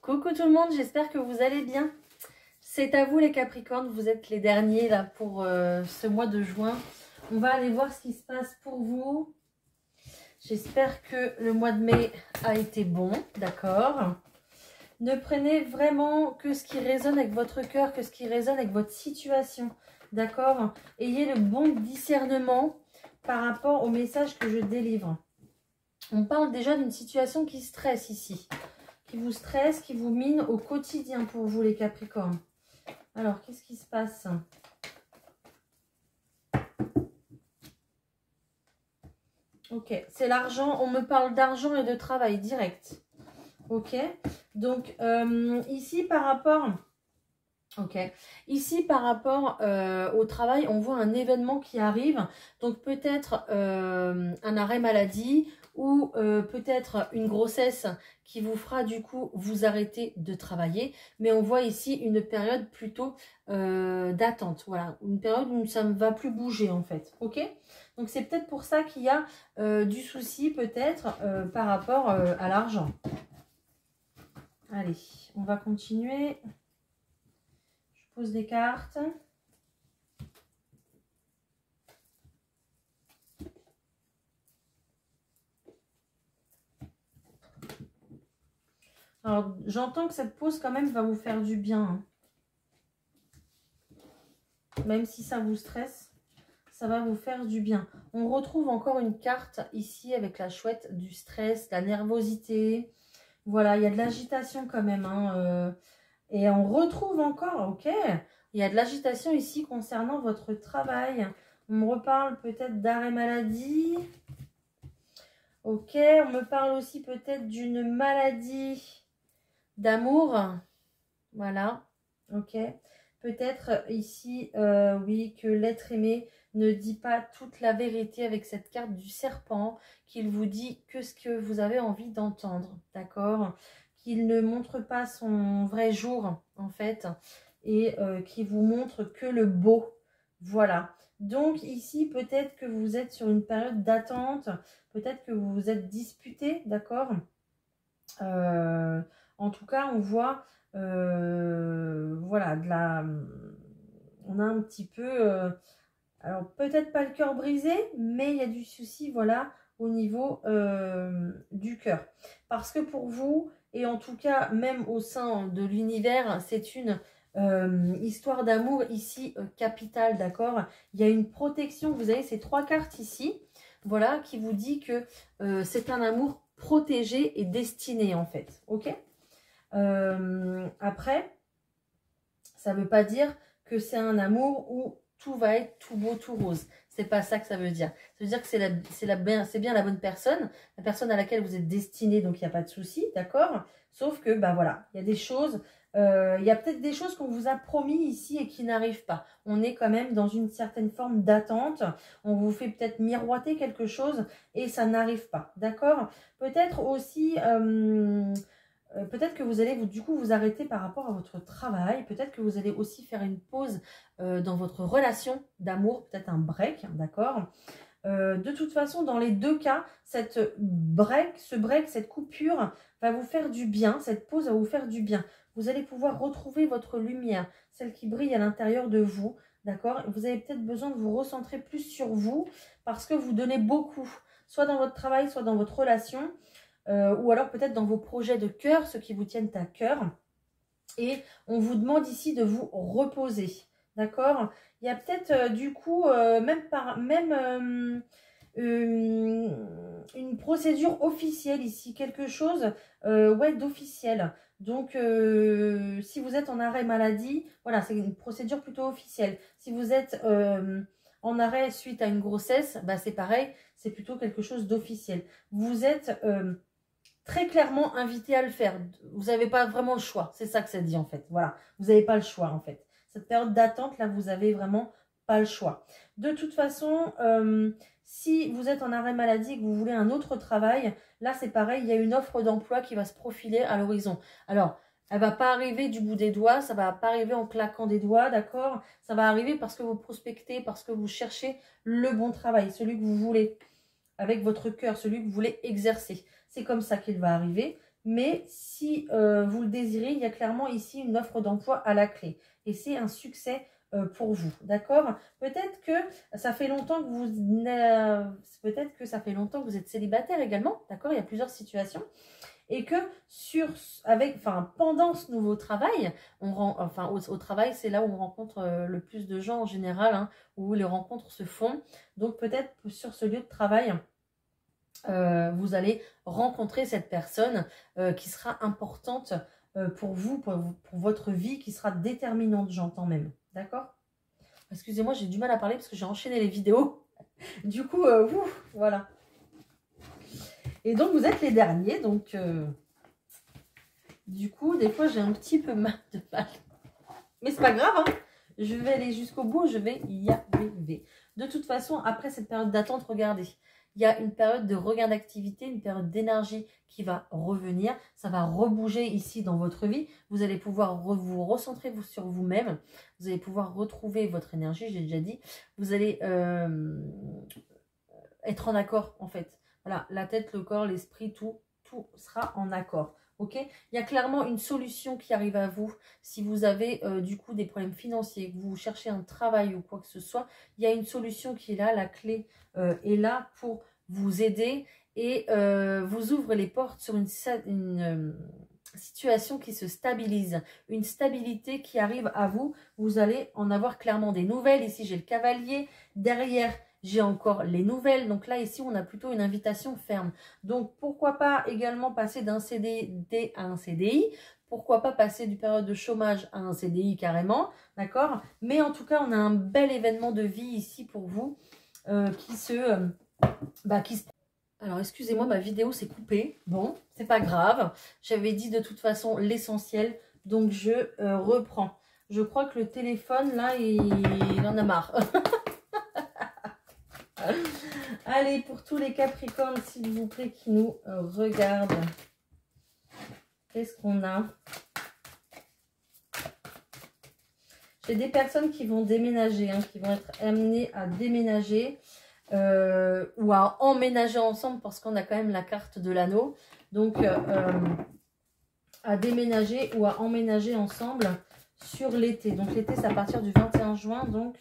Coucou tout le monde, j'espère que vous allez bien. C'est à vous les Capricornes, vous êtes les derniers là pour ce mois de juin. On va aller voir ce qui se passe pour vous. J'espère que le mois de mai a été bon, d'accord. Ne prenez vraiment que ce qui résonne avec votre cœur, que ce qui résonne avec votre situation, d'accord. Ayez le bon discernement par rapport au message que je délivre. On parle déjà d'une situation qui stresse ici. Qui vous stresse, qui vous mine au quotidien pour vous les Capricornes. Alors, qu'est-ce qui se passe? Ok, c'est l'argent. On me parle d'argent et de travail direct. Ok, donc ici par rapport... Ok, ici par rapport au travail, on voit un événement qui arrive. Donc peut-être un arrêt maladie ou peut-être une grossesse qui vous fera du coup vous arrêter de travailler. Mais on voit ici une période plutôt d'attente. Voilà, une période où ça ne va plus bouger en fait. Ok, donc c'est peut-être pour ça qu'il y a du souci peut-être par rapport à l'argent. Allez, on va continuer. Pose des cartes. Alors, j'entends que cette pause quand même va vous faire du bien. Hein. Même si ça vous stresse, ça va vous faire du bien. On retrouve encore une carte ici avec la chouette du stress, la nervosité. Voilà, il y a de l'agitation quand même. Hein, et on retrouve encore, ok, il y a de l'agitation ici concernant votre travail. On me reparle peut-être d'arrêt maladie. Ok, on me parle aussi peut-être d'une maladie d'amour. Voilà, ok. Peut-être ici, oui, que l'être aimé ne dit pas toute la vérité avec cette carte du serpent, qu'il vous dit que ce que vous avez envie d'entendre, d'accord? Qu'il ne montre pas son vrai jour, en fait, et qu'il vous montre que le beau. Voilà. Donc ici, peut-être que vous êtes sur une période d'attente, peut-être que vous vous êtes disputé, d'accord? En tout cas, on voit, voilà, on a un petit peu, alors peut-être pas le cœur brisé, mais il y a du souci, voilà, au niveau du cœur. Parce que pour vous, et en tout cas, même au sein de l'univers, c'est une histoire d'amour ici capitale, d'accord? Il y a une protection, vous avez ces trois cartes ici, voilà, qui vous dit que c'est un amour protégé et destiné en fait, ok? Après, ça ne veut pas dire que c'est un amour où tout va être tout beau, tout rose. C'est pas ça que ça veut dire. Ça veut dire que c'est bien la bonne personne, la personne à laquelle vous êtes destiné, donc il n'y a pas de souci, d'accord? Sauf que, bah voilà, il y a des choses, il y a peut-être des choses qu'on vous a promis ici et qui n'arrivent pas. On est quand même dans une certaine forme d'attente. On vous fait peut-être miroiter quelque chose et ça n'arrive pas, d'accord? Peut-être aussi... peut-être que vous allez du coup vous arrêter par rapport à votre travail. Peut-être que vous allez aussi faire une pause dans votre relation d'amour, peut-être un break, d'accord. De toute façon, dans les deux cas, ce break, cette coupure va vous faire du bien. Cette pause va vous faire du bien. Vous allez pouvoir retrouver votre lumière, celle qui brille à l'intérieur de vous, d'accord. Vous avez peut-être besoin de vous recentrer plus sur vous parce que vous donnez beaucoup, soit dans votre travail, soit dans votre relation. Ou alors peut-être dans vos projets de cœur, ceux qui vous tiennent à cœur. Et on vous demande ici de vous reposer, d'accord? Il y a peut-être du coup, une procédure officielle ici, quelque chose ouais, d'officiel. Donc, si vous êtes en arrêt maladie, voilà, c'est une procédure plutôt officielle. Si vous êtes en arrêt suite à une grossesse, bah, c'est pareil, c'est plutôt quelque chose d'officiel. Vous êtes... très clairement invité à le faire. Vous n'avez pas vraiment le choix. C'est ça que ça dit en fait. Voilà, vous n'avez pas le choix en fait. Cette période d'attente, là, vous n'avez vraiment pas le choix. De toute façon, si vous êtes en arrêt maladie et que vous voulez un autre travail, là, c'est pareil, il y a une offre d'emploi qui va se profiler à l'horizon. Alors, elle ne va pas arriver du bout des doigts, ça ne va pas arriver en claquant des doigts, d'accord? Ça va arriver parce que vous prospectez, parce que vous cherchez le bon travail, celui que vous voulez, avec votre cœur, celui que vous voulez exercer. C'est comme ça qu'il va arriver. Mais si vous le désirez, il y a clairement ici une offre d'emploi à la clé. Et c'est un succès pour vous, d'accord? Peut-être que ça fait longtemps que vous êtes célibataire également, d'accord? Il y a plusieurs situations. Et que pendant ce nouveau travail, au travail, c'est là où on rencontre le plus de gens en général, hein, où les rencontres se font. Donc peut-être sur ce lieu de travail, vous allez rencontrer cette personne qui sera importante pour vous, pour votre vie, qui sera déterminante, j'entends même. D'accord? Excusez-moi, j'ai du mal à parler parce que j'ai enchaîné les vidéos. Du coup, voilà. Et donc, vous êtes les derniers. Donc, du coup, des fois, j'ai un petit peu mal de mal. Mais c'est pas grave, hein. Je vais aller jusqu'au bout, je vais y arriver. De toute façon, après cette période d'attente, regardez. Il y a une période de regain d'activité, une période d'énergie qui va revenir. Ça va rebouger ici dans votre vie. Vous allez pouvoir vous recentrer sur vous-même. Vous allez pouvoir retrouver votre énergie, j'ai déjà dit. Vous allez être en accord, en fait. Voilà, la tête, le corps, l'esprit, tout sera en accord. Ok, il y a clairement une solution qui arrive à vous. Si vous avez du coup des problèmes financiers, que vous cherchez un travail ou quoi que ce soit, il y a une solution qui est là. La clé est là pour vous aider et vous ouvre les portes sur une situation qui se stabilise. Une stabilité qui arrive à vous. Vous allez en avoir clairement des nouvelles. Ici, j'ai le cavalier. Derrière, j'ai encore les nouvelles. Donc là, ici, on a plutôt une invitation ferme. Donc, pourquoi pas également passer d'un CDD à un CDI? Pourquoi pas passer du période de chômage à un CDI carrément? D'accord? Mais en tout cas, on a un bel événement de vie ici pour vous qui se... Alors, excusez-moi, ma vidéo s'est coupée. Bon, c'est pas grave. J'avais dit de toute façon l'essentiel. Donc, je reprends. Je crois que le téléphone, là, il en a marre. Allez, pour tous les Capricornes, s'il vous plaît, qui nous regardent. Qu'est-ce qu'on a? J'ai des personnes qui vont déménager, hein, qui vont être amenées à déménager ou à emménager ensemble parce qu'on a quand même la carte de l'anneau. Donc, à déménager ou à emménager ensemble sur l'été. Donc, l'été, c'est à partir du 21 juin, donc...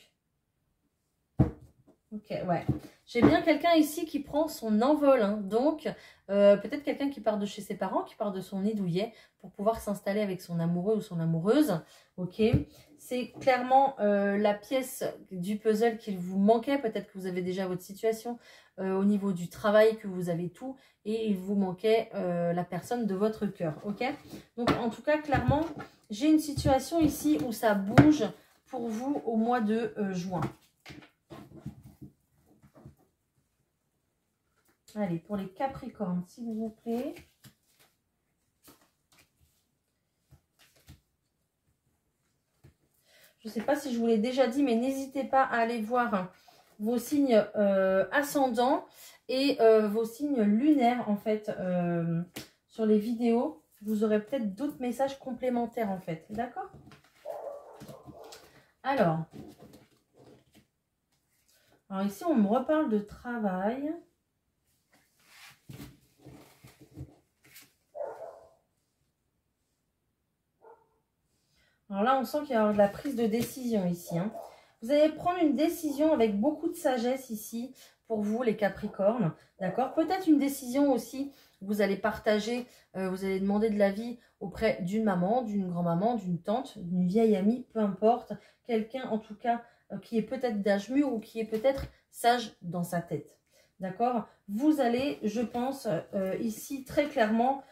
Ok, ouais. J'ai bien quelqu'un ici qui prend son envol. Hein. Donc, peut-être quelqu'un qui part de chez ses parents, qui part de son nid douillet pour pouvoir s'installer avec son amoureux ou son amoureuse. Ok. C'est clairement la pièce du puzzle qu'il vous manquait. Peut-être que vous avez déjà votre situation au niveau du travail, que vous avez tout. Et il vous manquait la personne de votre cœur. Ok. Donc, en tout cas, clairement, j'ai une situation ici où ça bouge pour vous au mois de juin. Allez, pour les Capricornes, s'il vous plaît. Je ne sais pas si je vous l'ai déjà dit, mais n'hésitez pas à aller voir vos signes ascendants et vos signes lunaires, en fait, sur les vidéos. Vous aurez peut-être d'autres messages complémentaires, en fait. D'accord? Alors ici, on me reparle de travail. Alors là, on sent qu'il y a de la prise de décision ici. Hein. Vous allez prendre une décision avec beaucoup de sagesse ici pour vous, les Capricornes. D'accord? Peut-être une décision aussi, vous allez partager, vous allez demander de l'avis auprès d'une maman, d'une grand-maman, d'une tante, d'une vieille amie, peu importe. Quelqu'un, en tout cas, qui est peut-être d'âge mûr ou qui est peut-être sage dans sa tête. D'accord? Vous allez, je pense, ici, très clairement,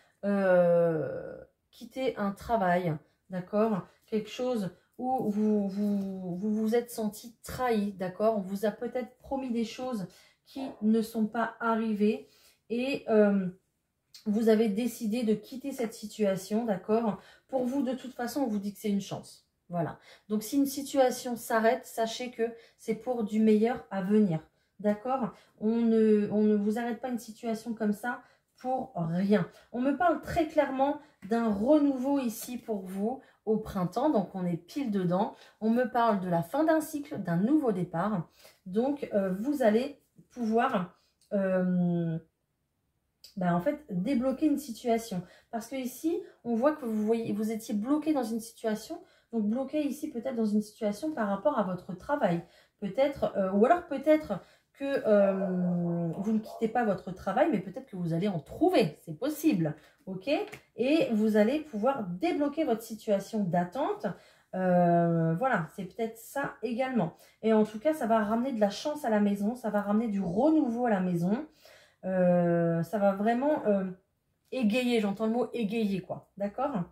quitter un travail. D'accord? Quelque chose où vous êtes senti trahi, d'accord? On vous a peut-être promis des choses qui ne sont pas arrivées et vous avez décidé de quitter cette situation, d'accord? Pour vous, de toute façon, on vous dit que c'est une chance. Voilà. Donc, si une situation s'arrête, sachez que c'est pour du meilleur à venir, d'accord? On ne vous arrête pas une situation comme ça pour rien. On me parle très clairement d'un renouveau ici pour vous au printemps, donc on est pile dedans. On me parle de la fin d'un cycle, d'un nouveau départ. Donc, vous allez pouvoir en fait, débloquer une situation. Parce que ici, on voit que vous étiez bloqué dans une situation. Donc, bloqué ici, peut-être dans une situation par rapport à votre travail. Peut-être, ou alors peut-être que vous ne quittez pas votre travail, mais peut-être que vous allez en trouver. C'est possible. OK? Et vous allez pouvoir débloquer votre situation d'attente. Voilà, c'est peut-être ça également. Et en tout cas, ça va ramener de la chance à la maison. Ça va ramener du renouveau à la maison. Ça va vraiment égayer, j'entends le mot égayer, quoi. D'accord?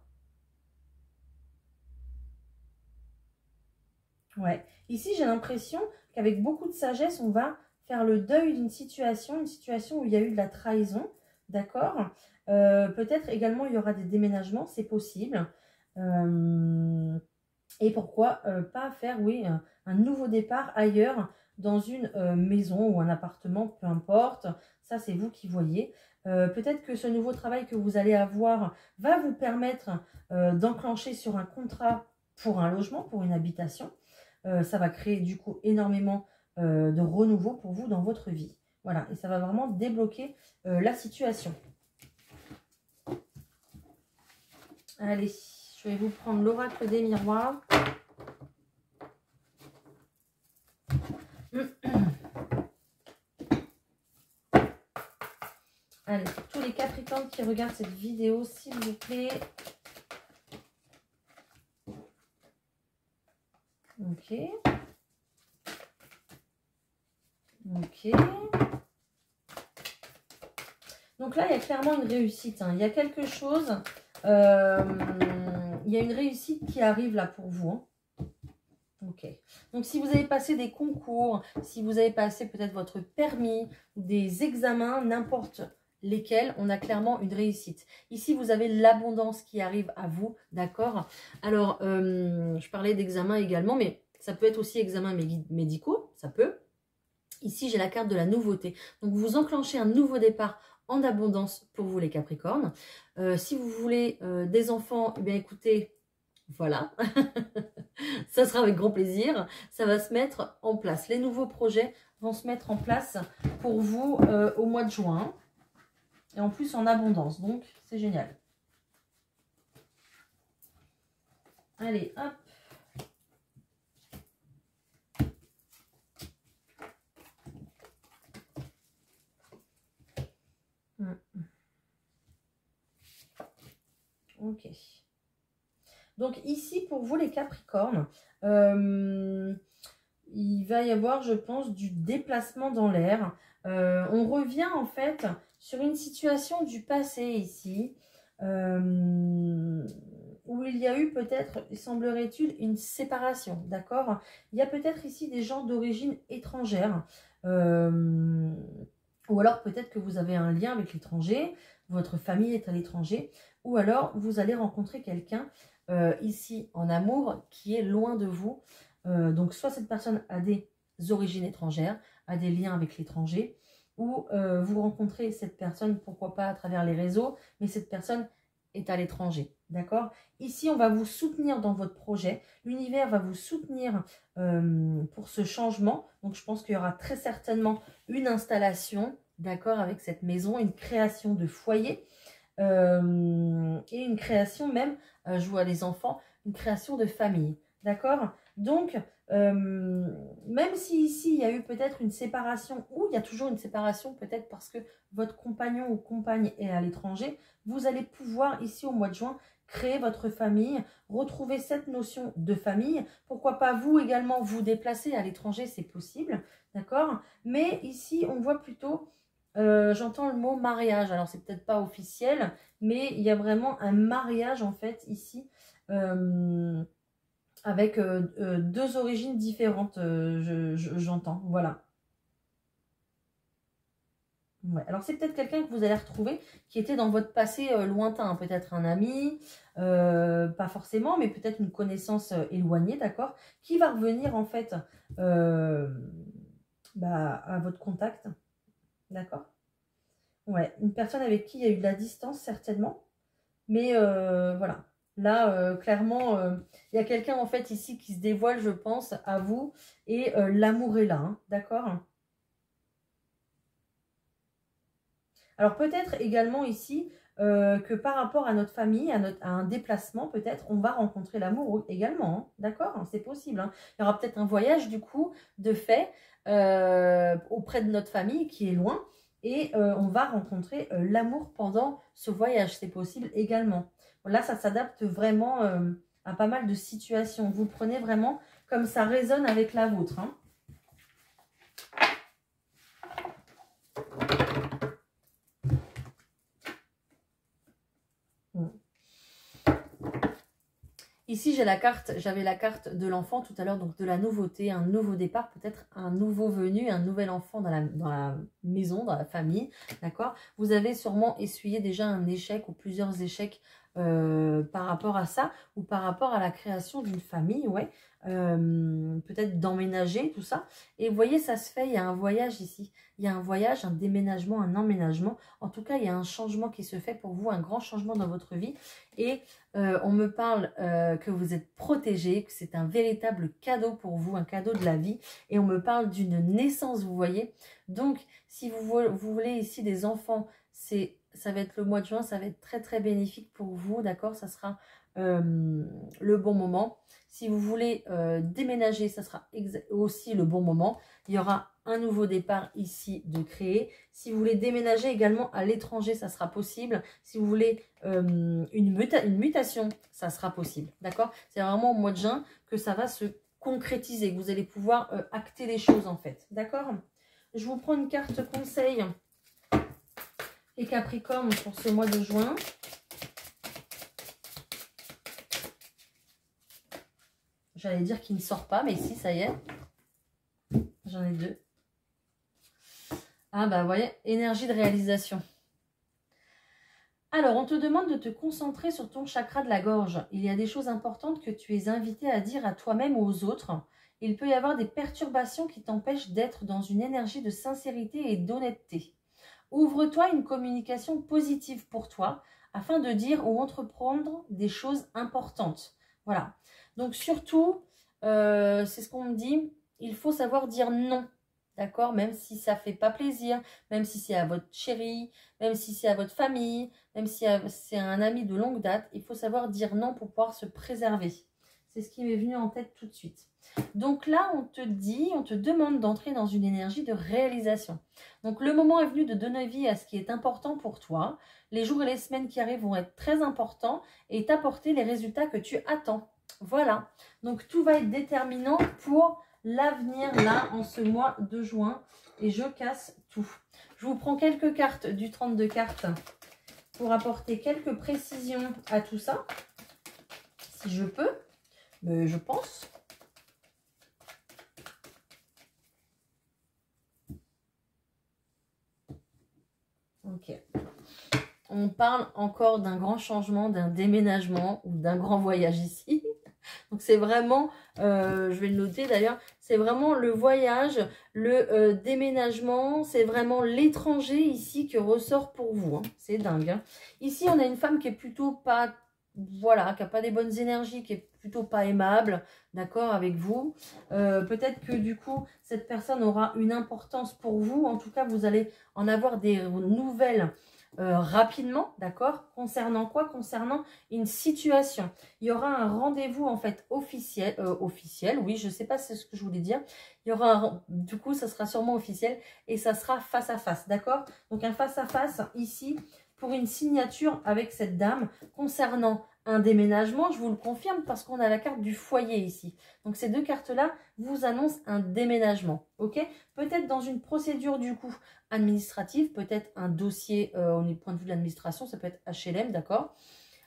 Ouais. Ici, j'ai l'impression qu'avec beaucoup de sagesse, on va faire le deuil d'une situation, une situation où il y a eu de la trahison. D'accord? Peut-être également, il y aura des déménagements, c'est possible. Et pourquoi pas faire, oui, un nouveau départ ailleurs, dans une maison ou un appartement, peu importe. Ça, c'est vous qui voyez. Peut-être que ce nouveau travail que vous allez avoir va vous permettre d'enclencher sur un contrat pour un logement, pour une habitation. Ça va créer du coup énormément de renouveau pour vous dans votre vie. Voilà, et ça va vraiment débloquer la situation. Allez, je vais vous prendre l'oracle des miroirs. Allez, pour tous les Capricornes qui regardent cette vidéo, s'il vous plaît. Ok. Ok. Donc là, il y a clairement une réussite. Hein. Il y a quelque chose. Il y a une réussite qui arrive là pour vous. Hein. Ok. Donc, si vous avez passé des concours, si vous avez passé peut-être votre permis, des examens, n'importe lesquels, on a clairement une réussite. Ici, vous avez l'abondance qui arrive à vous, d'accord? Alors, je parlais d'examens également, mais ça peut être aussi examens médicaux, ça peut. Ici, j'ai la carte de la nouveauté. Donc, vous enclenchez un nouveau départ en abondance pour vous, les Capricornes. Si vous voulez des enfants, eh bien, écoutez, voilà. Ça sera avec grand plaisir. Ça va se mettre en place. Les nouveaux projets vont se mettre en place pour vous au mois de juin. Et en plus, en abondance. Donc, c'est génial. Allez, hop. Ok. Donc ici, pour vous les Capricornes, il va y avoir, je pense, du déplacement dans l'air. On revient en fait sur une situation du passé ici, où il y a eu peut-être, semblerait-il, une séparation, d'accord? Il y a peut-être ici des gens d'origine étrangère, ou alors peut-être que vous avez un lien avec l'étranger, votre famille est à l'étranger, ou alors vous allez rencontrer quelqu'un ici en amour qui est loin de vous. Donc soit cette personne a des origines étrangères, a des liens avec l'étranger, ou vous rencontrez cette personne, pourquoi pas à travers les réseaux, mais cette personne est à l'étranger, d'accord? Ici, on va vous soutenir dans votre projet. L'univers va vous soutenir pour ce changement. Donc, je pense qu'il y aura très certainement une installation, d'accord, avec cette maison, une création de foyer et une création même, je vois les enfants, une création de famille, d'accord? Donc, même si ici, il y a eu peut-être une séparation, ou il y a toujours une séparation, peut-être parce que votre compagnon ou compagne est à l'étranger, vous allez pouvoir, ici au mois de juin, créer votre famille, retrouver cette notion de famille. Pourquoi pas vous également vous déplacer à l'étranger, c'est possible, d'accord? Mais ici, on voit plutôt, j'entends le mot mariage. Alors, c'est peut-être pas officiel, mais il y a vraiment un mariage, en fait, ici, avec deux origines différentes, j'entends, voilà. Ouais. Alors, c'est peut-être quelqu'un que vous allez retrouver qui était dans votre passé lointain, peut-être un ami, pas forcément, mais peut-être une connaissance éloignée, d'accord, qui va revenir, en fait, à votre contact, d'accord. Ouais, une personne avec qui il y a eu de la distance, certainement, mais voilà. Là, clairement, il y a quelqu'un, en fait, ici qui se dévoile, je pense, à vous, et l'amour est là, hein, d'accord. Alors peut-être également ici que par rapport à notre famille, à un déplacement peut-être, on va rencontrer l'amour également, hein, d'accord, hein, c'est possible. Hein. Il y aura peut-être un voyage du coup de fait auprès de notre famille qui est loin et on va rencontrer l'amour pendant ce voyage, c'est possible également. Bon, là, ça s'adapte vraiment à pas mal de situations. Vous le prenez vraiment comme ça résonne avec la vôtre. Hein. Ici, j'avais la carte de l'enfant tout à l'heure, donc de la nouveauté, un nouveau départ, peut-être un nouveau venu, un nouvel enfant dans la maison, dans la famille, d'accord? Vous avez sûrement essuyé déjà un échec ou plusieurs échecs par rapport à ça, ou par rapport à la création d'une famille, ouais, peut-être d'emménager, tout ça. Et vous voyez, ça se fait, il y a un voyage ici, il y a un voyage, un déménagement, un emménagement. En tout cas, il y a un changement qui se fait pour vous, un grand changement dans votre vie. Et on me parle que vous êtes protégé, que c'est un véritable cadeau pour vous, un cadeau de la vie. Et on me parle d'une naissance, vous voyez. Donc, si vous voulez ici des enfants, ça va être le mois de juin, ça va être très très bénéfique pour vous, d'accord? Ça sera le bon moment. Si vous voulez déménager, ça sera aussi le bon moment. Il y aura un nouveau départ ici de créer. Si vous voulez déménager également à l'étranger, ça sera possible. Si vous voulez une mutation, ça sera possible. D'accord? C'est vraiment au mois de juin que ça va se concrétiser, que vous allez pouvoir acter les choses en fait. D'accord? Je vous prends une carte conseil et Capricorne pour ce mois de juin. J'allais dire qu'il ne sort pas, mais si, ça y est. J'en ai deux. Ah bah, vous voyez, énergie de réalisation. Alors, on te demande de te concentrer sur ton chakra de la gorge. Il y a des choses importantes que tu es invité à dire à toi-même ou aux autres. Il peut y avoir des perturbations qui t'empêchent d'être dans une énergie de sincérité et d'honnêteté. Ouvre-toi une communication positive pour toi afin de dire ou entreprendre des choses importantes. Voilà. Donc surtout, c'est ce qu'on me dit, il faut savoir dire non. D'accord? Même si ça ne fait pas plaisir, même si c'est à votre chérie, même si c'est à votre famille, même si c'est un ami de longue date, il faut savoir dire non pour pouvoir se préserver. C'est ce qui m'est venu en tête tout de suite. Donc là, on te demande d'entrer dans une énergie de réalisation. Donc le moment est venu de donner vie à ce qui est important pour toi. Les jours et les semaines qui arrivent vont être très importants et t'apporter les résultats que tu attends. Voilà. Donc tout va être déterminant pour l'avenir là en ce mois de juin. Et je casse tout. Je vous prends quelques cartes du 32 cartes pour apporter quelques précisions à tout ça. Si je peux. Mais je pense. Ok. On parle encore d'un grand changement, d'un déménagement ou d'un grand voyage ici. Donc c'est vraiment, je vais le noter d'ailleurs, c'est vraiment le voyage, le déménagement, c'est vraiment l'étranger ici qui ressort pour vous. Hein. C'est dingue. Hein. Ici, on a une femme qui est plutôt pas, voilà, qui n'a pas des bonnes énergies, qui est plutôt pas aimable, d'accord, avec vous. Peut-être que du coup, cette personne aura une importance pour vous. En tout cas, vous allez en avoir des nouvelles rapidement, d'accord? Concernant quoi? Concernant une situation. Il y aura un rendez-vous en fait officiel, oui, je sais pas c'est ce que je voulais dire. Il y aura du coup, ça sera sûrement officiel et ça sera face à face, d'accord? Donc un face à face ici pour une signature avec cette dame concernant un déménagement, je vous le confirme parce qu'on a la carte du foyer ici. Donc ces deux cartes-là vous annoncent un déménagement, ok? Peut-être dans une procédure du coup administrative, peut-être un dossier au point de vue de l'administration, ça peut être HLM, d'accord?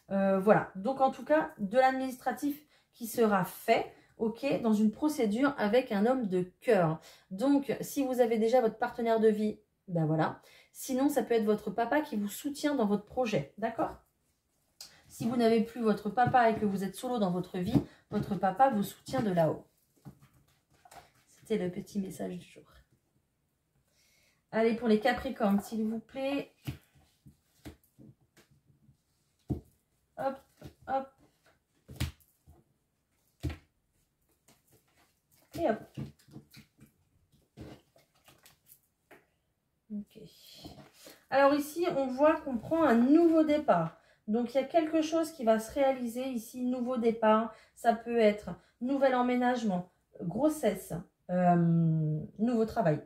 Voilà, donc en tout cas, de l'administratif qui sera fait, ok, dans une procédure avec un homme de cœur. Donc, si vous avez déjà votre partenaire de vie, ben voilà. Sinon, ça peut être votre papa qui vous soutient dans votre projet, d'accord? Si vous n'avez plus votre papa et que vous êtes solo dans votre vie, votre papa vous soutient de là-haut. C'était le petit message du jour. Allez, pour les Capricornes, s'il vous plaît. Hop, hop. Et hop. Ok. Alors ici, on voit qu'on prend un nouveau départ. Donc, il y a quelque chose qui va se réaliser ici, nouveau départ. Ça peut être nouvel emménagement, grossesse, nouveau travail.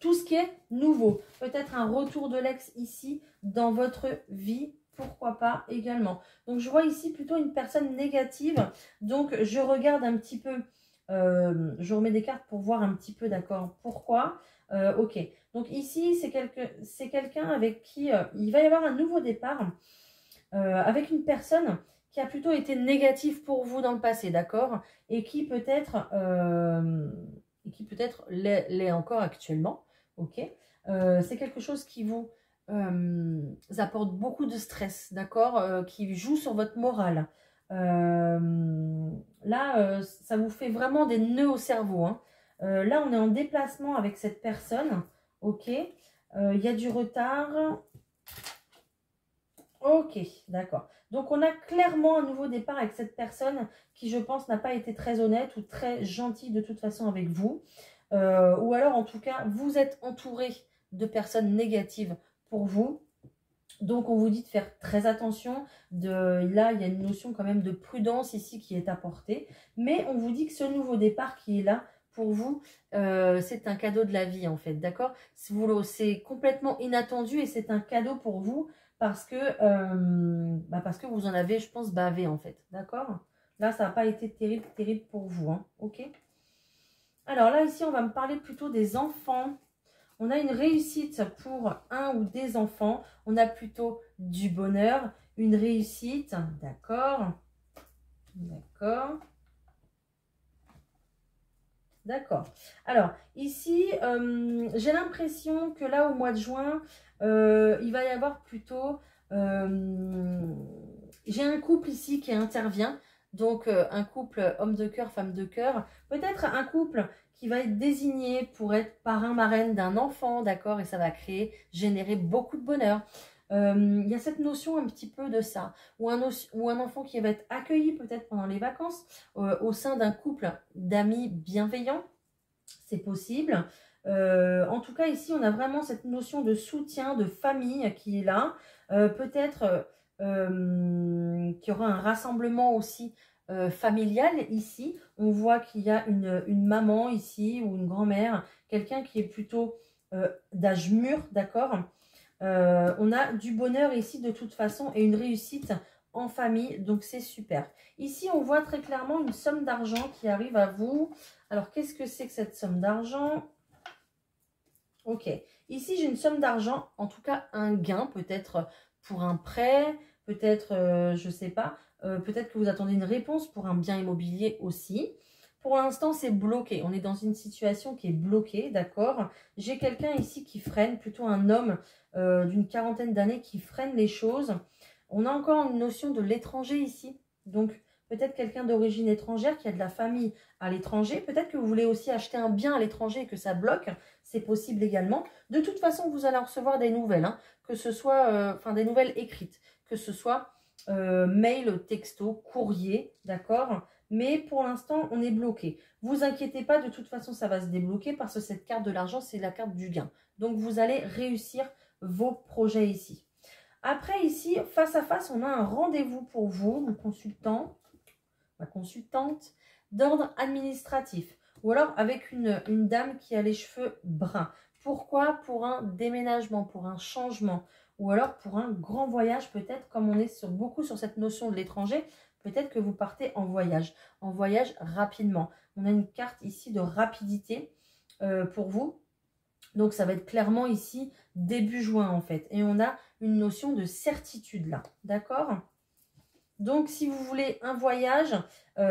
Tout ce qui est nouveau. Peut-être un retour de l'ex ici dans votre vie. Pourquoi pas également. Donc, je vois ici plutôt une personne négative. Donc, je regarde un petit peu. Je remets des cartes pour voir un petit peu, d'accord. Pourquoi ok. Donc, ici, c'est quelqu'un avec qui il va y avoir un nouveau départ. Avec une personne qui a plutôt été négative pour vous dans le passé, d'accord. Et qui peut-être l'est encore actuellement, ok. C'est quelque chose qui vous apporte beaucoup de stress, d'accord, qui joue sur votre morale. Là, ça vous fait vraiment des nœuds au cerveau, hein. Là, on est en déplacement avec cette personne, ok. Il y a du retard. Ok, d'accord. Donc, on a clairement un nouveau départ avec cette personne qui, je pense, n'a pas été très honnête ou très gentille de toute façon avec vous. Ou alors, en tout cas, vous êtes entouré de personnes négatives pour vous. Donc, on vous dit de faire très attention. Là, il y a une notion quand même de prudence ici qui est apportée. Mais on vous dit que ce nouveau départ qui est là pour vous, c'est un cadeau de la vie, en fait. D'accord? C'est complètement inattendu et c'est un cadeau pour vous parce que vous en avez, je pense, bavé, en fait. D'accord? Là, ça n'a pas été terrible pour vous. Hein, ok? Alors là, ici, on va me parler plutôt des enfants. On a une réussite pour un ou des enfants. On a plutôt du bonheur, une réussite. D'accord. D'accord. D'accord. Alors, ici, j'ai l'impression que là, au mois de juin, il va y avoir plutôt... j'ai un couple ici qui intervient. Donc, un couple homme de cœur, femme de cœur. Peut-être un couple qui va être désigné pour être parrain, marraine d'un enfant, d'accord? Et ça va générer beaucoup de bonheur. Il y a cette notion un petit peu de ça. Ou un enfant qui va être accueilli peut-être pendant les vacances au sein d'un couple d'amis bienveillants. C'est possible. En tout cas, ici, on a vraiment cette notion de soutien, de famille qui est là. Peut-être qu'il y aura un rassemblement aussi familial ici. On voit qu'il y a une maman ici ou une grand-mère, quelqu'un qui est plutôt d'âge mûr, d'accord. On a du bonheur ici de toute façon et une réussite en famille, donc c'est super. Ici, on voit très clairement une somme d'argent qui arrive à vous. Alors, qu'est-ce que c'est que cette somme d'argent? Ok. Ici, j'ai une somme d'argent, en tout cas un gain, peut-être pour un prêt, peut-être, je ne sais pas, peut-être que vous attendez une réponse pour un bien immobilier aussi. Pour l'instant, c'est bloqué. On est dans une situation qui est bloquée, d'accord? J'ai quelqu'un ici qui freine, plutôt un homme d'une quarantaine d'années qui freine les choses. On a encore une notion de l'étranger ici. Donc, peut-être quelqu'un d'origine étrangère qui a de la famille à l'étranger. Peut-être que vous voulez aussi acheter un bien à l'étranger et que ça bloque. C'est possible également. De toute façon, vous allez en recevoir des nouvelles, hein, que ce soit des nouvelles écrites, que ce soit mail, texto, courrier, d'accord? Mais pour l'instant, on est bloqué. Vous inquiétez pas, de toute façon, ça va se débloquer parce que cette carte de l'argent, c'est la carte du gain. Donc, vous allez réussir vos projets ici. Après, ici, face à face, on a un rendez-vous pour vous, mon consultant, ma consultante, d'ordre administratif. Ou alors avec une dame qui a les cheveux bruns. Pourquoi? Pour un déménagement, pour un changement. Ou alors pour un grand voyage, peut-être, comme on est beaucoup sur cette notion de l'étranger, peut-être que vous partez en voyage rapidement. On a une carte ici de rapidité pour vous. Donc, ça va être clairement ici début juin, en fait. Et on a une notion de certitude là. D'accord? Donc, si vous voulez un voyage,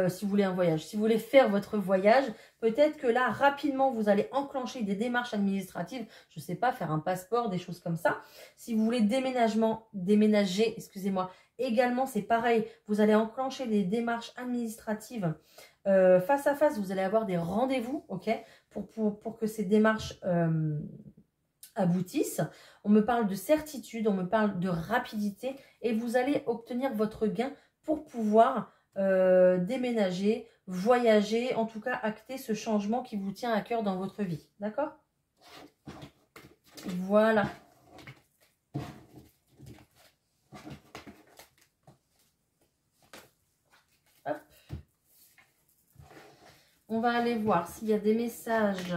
si vous voulez faire votre voyage, peut-être que là, rapidement, vous allez enclencher des démarches administratives. Je ne sais pas, faire un passeport, des choses comme ça. Si vous voulez déménager, excusez-moi, également, c'est pareil. Vous allez enclencher des démarches administratives. Face à face, vous allez avoir des rendez-vous, ok, pour que ces démarches aboutissent. On me parle de certitude, on me parle de rapidité et vous allez obtenir votre gain pour pouvoir déménager, voyager, en tout cas acter ce changement qui vous tient à cœur dans votre vie. D'accord? Voilà. on va aller voir s'il y a des messages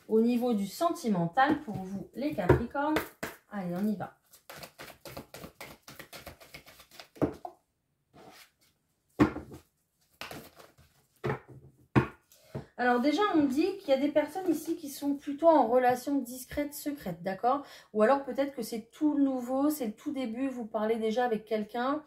au niveau du sentimental pour vous, les Capricornes. Allez, on y va. Alors déjà, on me dit qu'il y a des personnes ici qui sont plutôt en relation discrète, secrète, d'accord? Ou alors peut-être que c'est tout nouveau, c'est le tout début, vous parlez déjà avec quelqu'un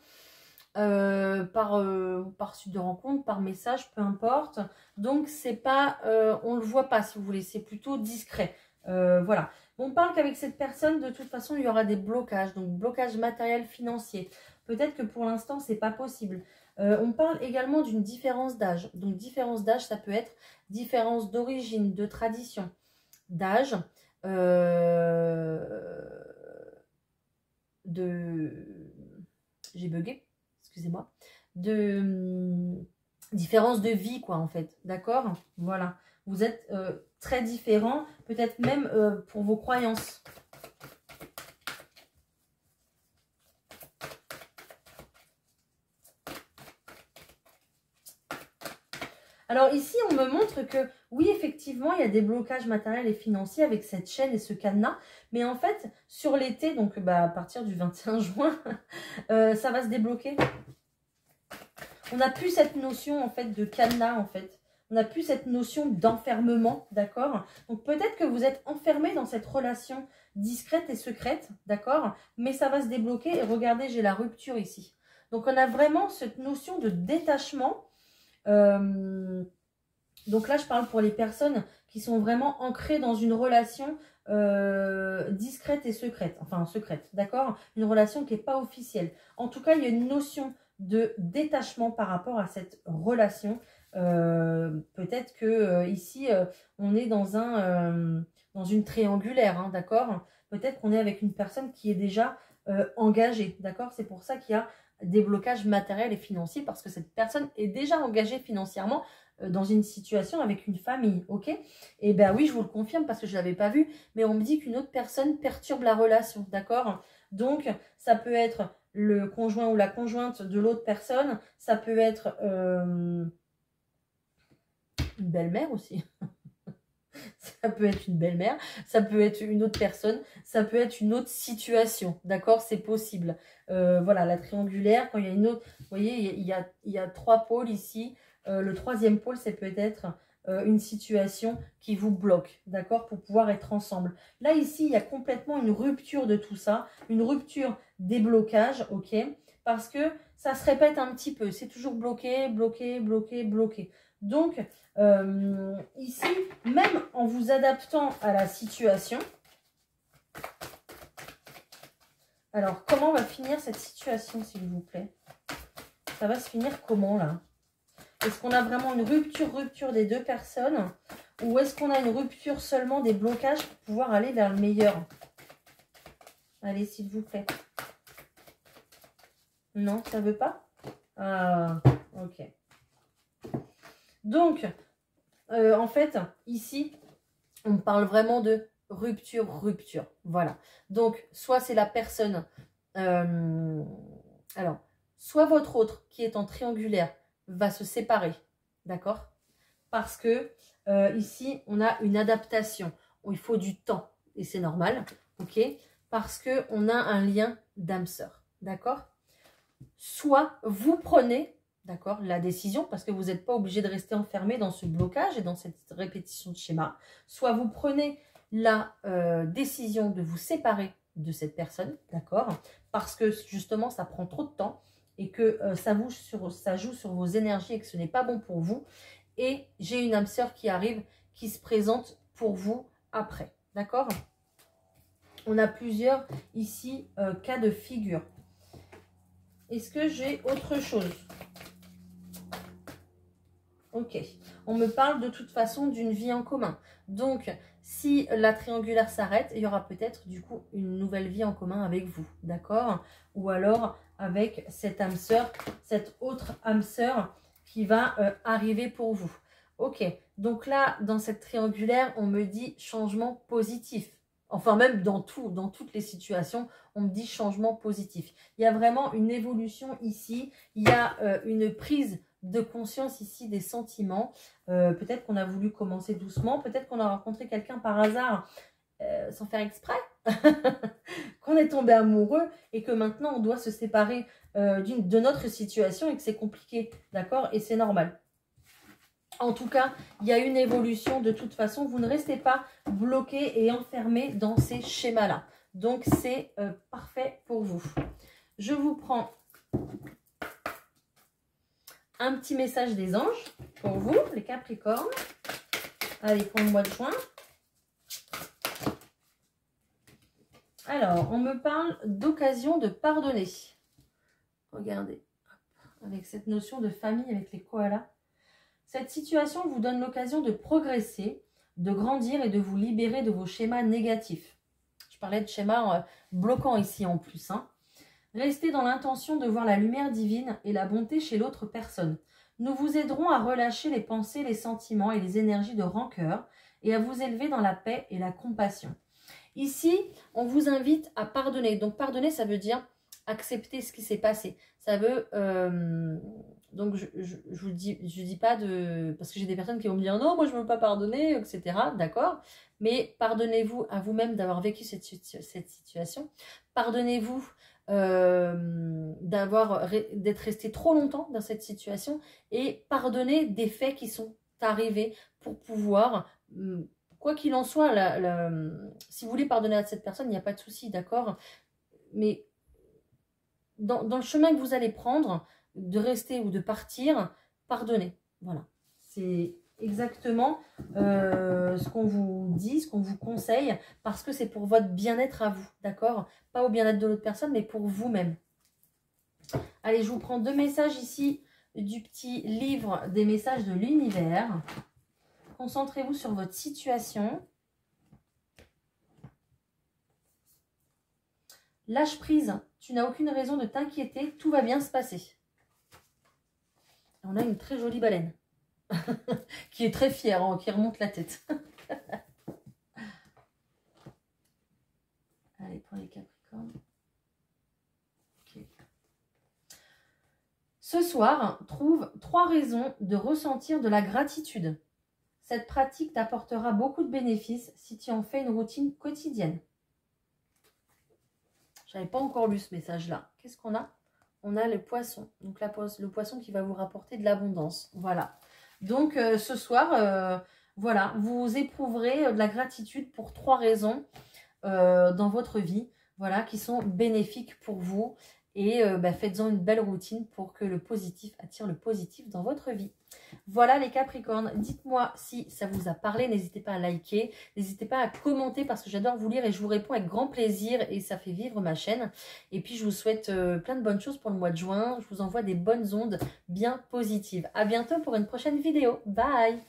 par suite de rencontre, par message, peu importe. Donc c'est pas, on le voit pas si vous voulez, c'est plutôt discret. Voilà. On parle qu'avec cette personne, de toute façon, il y aura des blocages, donc blocage matériel, financier. Peut-être que pour l'instant, c'est pas possible. On parle également d'une différence d'âge. Donc, différence d'âge, ça peut être différence d'origine, de tradition, d'âge, j'ai bugué, excusez-moi, différence de vie, quoi, en fait. D'accord? Voilà. Vous êtes très différents, peut-être même pour vos croyances. Alors ici, on me montre que oui, effectivement, il y a des blocages matériels et financiers avec cette chaîne et ce cadenas. Mais en fait, sur l'été, donc à partir du 21 juin, ça va se débloquer. On n'a plus cette notion en fait de cadenas en fait. On n'a plus cette notion d'enfermement, d'accord? Donc peut-être que vous êtes enfermé dans cette relation discrète et secrète, d'accord? Mais ça va se débloquer et regardez, j'ai la rupture ici. Donc on a vraiment cette notion de détachement. Donc là, je parle pour les personnes qui sont vraiment ancrées dans une relation discrète et secrète. Enfin, secrète, d'accord? Une relation qui n'est pas officielle. En tout cas, il y a une notion de détachement par rapport à cette relation. Peut-être que ici, on est dans une triangulaire, hein, d'accord? Peut-être qu'on est avec une personne qui est déjà engagée, d'accord? C'est pour ça qu'il y a des blocages matériels et financiers parce que cette personne est déjà engagée financièrement dans une situation avec une famille, ok? Et ben oui, je vous le confirme parce que je ne l'avais pas vu, mais on me dit qu'une autre personne perturbe la relation, d'accord? Donc, ça peut être le conjoint ou la conjointe de l'autre personne, ça peut être une belle-mère aussi. Ça peut être une belle-mère, ça peut être une autre personne, ça peut être une autre situation, d'accord? C'est possible. Voilà, la triangulaire, quand il y a une autre, vous voyez, il y a trois pôles ici. Le troisième pôle, c'est peut-être une situation qui vous bloque, d'accord? Pour pouvoir être ensemble. Là, ici, il y a complètement une rupture de tout ça, une rupture des blocages, ok? Parce que ça se répète un petit peu, c'est toujours bloqué, bloqué, bloqué, bloqué. Donc, ici, même en vous adaptant à la situation, alors comment va finir cette situation, s'il vous plaît? Ça va se finir comment, là? Est-ce qu'on a vraiment une rupture des deux personnes? Ou est-ce qu'on a une rupture seulement des blocages pour pouvoir aller vers le meilleur? Allez, s'il vous plaît. Non, ça veut pas? Ah, ok. Donc, en fait, ici, on parle vraiment de rupture. Voilà. Donc, soit c'est la personne... alors, soit votre autre qui est en triangulaire va se séparer, d'accord? Parce que ici, on a une adaptation. Il faut du temps, et c'est normal, ok? Parce qu'on a un lien d'âme sœur, d'accord? Soit vous prenez, d'accord, la décision, parce que vous n'êtes pas obligé de rester enfermé dans ce blocage et dans cette répétition de schéma. Soit vous prenez la décision de vous séparer de cette personne, d'accord, parce que justement, ça prend trop de temps et que ça joue sur vos énergies et que ce n'est pas bon pour vous. Et j'ai une âme sœur qui arrive, qui se présente pour vous après, d'accord? On a plusieurs ici cas de figure. Est-ce que j'ai autre chose? Ok. On me parle de toute façon d'une vie en commun. Donc, si la triangulaire s'arrête, il y aura peut-être du coup une nouvelle vie en commun avec vous. D'accord? Ou alors avec cette âme sœur, cette autre âme sœur qui va arriver pour vous. Ok. Donc là, dans cette triangulaire, on me dit changement positif. Enfin, même dans toutes les situations, on me dit changement positif. Il y a vraiment une évolution ici. Il y a une prise de conscience ici des sentiments. Peut-être qu'on a voulu commencer doucement, peut-être qu'on a rencontré quelqu'un par hasard sans faire exprès, qu'on est tombé amoureux et que maintenant on doit se séparer de notre situation et que c'est compliqué, d'accord? Et c'est normal. En tout cas, il y a une évolution de toute façon. Vous ne restez pas bloqué et enfermé dans ces schémas-là. Donc, c'est parfait pour vous. Je vous prends un petit message des anges pour vous, les Capricornes. Allez, pour le mois de juin. Alors, on me parle d'occasion de pardonner. Regardez, avec cette notion de famille, avec les koalas. Cette situation vous donne l'occasion de progresser, de grandir et de vous libérer de vos schémas négatifs. Je parlais de schémas bloquants ici en plus. Restez dans l'intention de voir la lumière divine et la bonté chez l'autre personne. Nous vous aiderons à relâcher les pensées, les sentiments et les énergies de rancœur et à vous élever dans la paix et la compassion. Ici, on vous invite à pardonner. Donc, pardonner, ça veut dire accepter ce qui s'est passé. Ça veut... donc, je vous dis pas de... Parce que j'ai des personnes qui vont me dire « Non, moi, je ne veux pas pardonner, etc. » D'accord. Mais pardonnez-vous à vous-même d'avoir vécu cette situation. Pardonnez-vous d'être resté trop longtemps dans cette situation. Et pardonnez des faits qui sont arrivés pour pouvoir... Quoi qu'il en soit, si vous voulez pardonner à cette personne, il n'y a pas de souci, d'accord? Mais dans le chemin que vous allez prendre, de rester ou de partir, pardonnez. Voilà. C'est exactement ce qu'on vous dit, ce qu'on vous conseille, parce que c'est pour votre bien-être à vous, d'accord? Pas au bien-être de l'autre personne, mais pour vous-même. Allez, je vous prends 2 messages ici du petit livre des messages de l'univers. Concentrez-vous sur votre situation. Lâche prise. Tu n'as aucune raison de t'inquiéter. Tout va bien se passer. On a une très jolie baleine. qui est très fière, hein, qui remonte la tête. Allez, pour les Capricornes. Okay. Ce soir, trouve 3 raisons de ressentir de la gratitude. Cette pratique t'apportera beaucoup de bénéfices si tu en fais une routine quotidienne. Je n'avais pas encore lu ce message-là. Qu'est-ce qu'on a? On a le poisson. Donc le poisson qui va vous rapporter de l'abondance. Voilà. Donc ce soir, voilà, vous éprouverez de la gratitude pour 3 raisons dans votre vie. Voilà, qui sont bénéfiques pour vous. Et faites-en une belle routine pour que le positif attire le positif dans votre vie. Voilà les Capricornes, dites-moi si ça vous a parlé, n'hésitez pas à liker, n'hésitez pas à commenter parce que j'adore vous lire et je vous réponds avec grand plaisir et ça fait vivre ma chaîne. Et puis je vous souhaite plein de bonnes choses pour le mois de juin, je vous envoie des bonnes ondes bien positives. À bientôt pour une prochaine vidéo, bye!